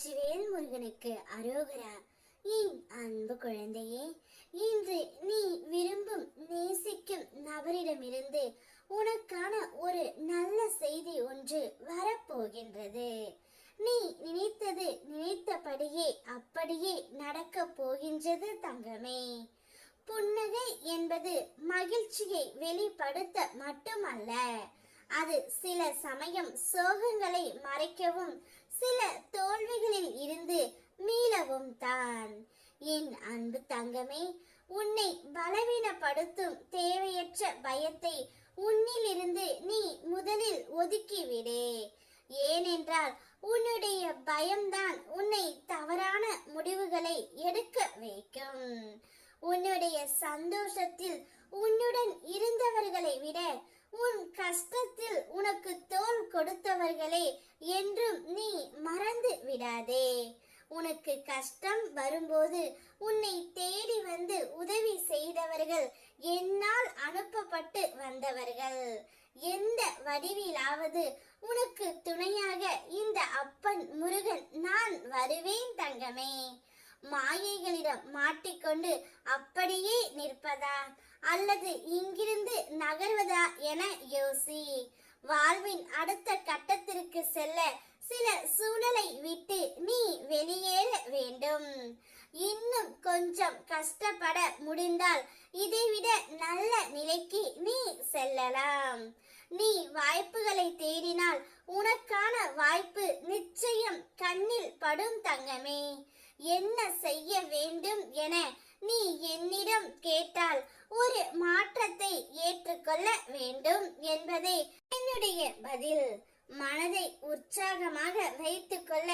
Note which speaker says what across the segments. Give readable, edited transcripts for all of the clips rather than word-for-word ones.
Speaker 1: வெற்றிவேல் முருகனுக்கு அரோகரா. என் அன்பு குழந்தையே, இன்று நீ விரும்பும் நேசிக்கும் நபரிடமிருந்து உனக்கான ஒரு நல்ல செய்தி ஒன்று வரப்போகின்றது. நீ நினைத்தது நினைத்தபடியே அப்படியே நடக்க போகின்றது தங்கமே. புன்னகை என்பது மகிழ்ச்சியை வெளிப்படுத்த மட்டுமல்ல, அது சில சமயம் சோகங்களை மறைக்கவும் சில தோல்விகளில் இருந்து மீளவும் தான். என் அன்பு தங்கமே, உன்னை பலவீனப்படுத்தும் தேவையற்ற பயத்தை உன்னிலிருந்து நீ முதலில் ஒதுக்கிவிடு. ஏனென்றால் உன்னுடைய பயம்தான் உன்னை தவறான முடிவுகளை எடுக்க வைக்கும். உன்னுடைய சந்தோஷத்தில் உன்னுடன் இருந்தவர்களை விட உன் கஷ்டத்தில் உனக்கு தோள் கொடுத்தவர்களே என்றும் நீ மறந்து விடாதே. உனக்கு கஷ்டம் வரும்போது உன்னை தேடி வந்து உதவி செய்தவர்கள் என்னால் அனுப்பப்பட்டு வந்தவர்கள். எந்த வடிவிலாவது உனக்கு துணையாக இந்த அப்பன் முருகன் நான் வருவேன் தங்கமே. மாயைகளிடம் மாட்டிக்கொண்டு அப்படியே நிற்பதா அல்லது இங்கிருந்து நகர்வதா என யோசி. வாழ்வின் அடுத்த கட்டத்திற்கு செல்ல சில சூழலை விட்டு நீ வெளியேற வேண்டும். இன்னும் கொஞ்சம் கஷ்டப்பட முடிந்தால் இதைவிட நல்ல நிலைக்கு நீ செல்லலாம். நீ வாய்ப்புகளை தேடினால் உனக்கான வாய்ப்பு நிச்சயம் கண்ணில் படும் தங்கமே. என்ன செய்ய வேண்டும் என நீ என்னிடம் கேட்டால் ஒரு மாற்றத்தை ஏற்றுக்கொள்ள வேண்டும் என்பதே என்னுடைய பதில். மனதை உற்சாகமாக வைத்துக் கொள்ள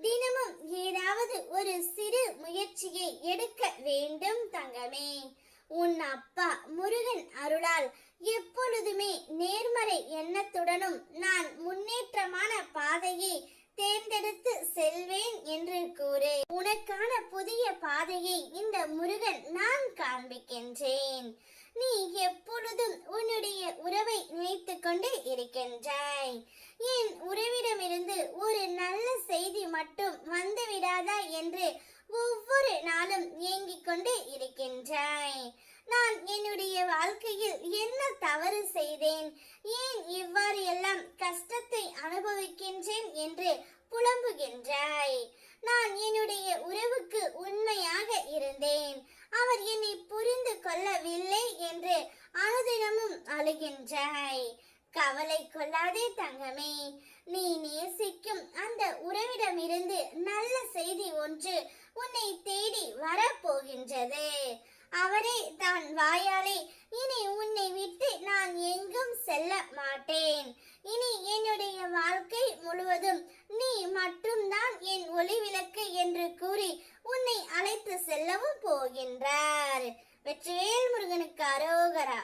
Speaker 1: தினமும் ஏதாவது ஒரு சிறு முயற்சியை எடுக்க வேண்டும் தங்கமே. உன் அப்பா முருகன் அருளால் எப்பொழுதுமே நேர்மறை எண்ணத்துடனும் நான் முன்னேற்றமான பாதையை தேர்ந்தெடுத்து செல்வேன் என்று கூறு. உனக்கான புதிய பாதையை இந்த முருகன் நான் காண்பிக்கின்றேன். நீ எப்பொழுதும் உன்னுடைய உறவை நினைத்து கொண்டு இருக்கின்றாய். என் உறவிடமிருந்து ஒரு நல்ல செய்தி மட்டும் வந்துவிடாதா என்று ஒவ்வொரு நாளும் ஏங்கிக் கொண்டு இருக்கின்றாய். நான் என்னுடைய வாழ்க்கையில் என்ன தவறு செய்தேன், ஏன் இவ்வாறு எல்லாம் கஷ்டத்தை அனுபவிக்கின்றேன் என்று புலம்புகின்றாய். நான் என்னுடைய உறவுக்கு உண்மையாக இருந்தேன், அவர் என்னை புரிந்து கொள்ளவில்லை என்று அனுதினமும் அழுகின்றாய். கவலை கொள்ளாதே தங்கமே. நீ நேசிக்கும் அந்த உறவிடமிருந்து நல்ல செய்தி ஒன்று உன்னை தேடி வரப்போகின்றது. அவரே தான் வாயாலே இனி உன்னை விட்டு நான் எங்கும் செல்ல மாட்டேன், இனி என்னுடைய வாழ்க்கை முழுவதும் நீ மட்டும்தான் என் ஒளி விளக்கு என்று கூறி உன்னை அழைத்து செல்லவும் போகின்றார். வெற்றிவேல் முருகனுக்கு அரோகரா.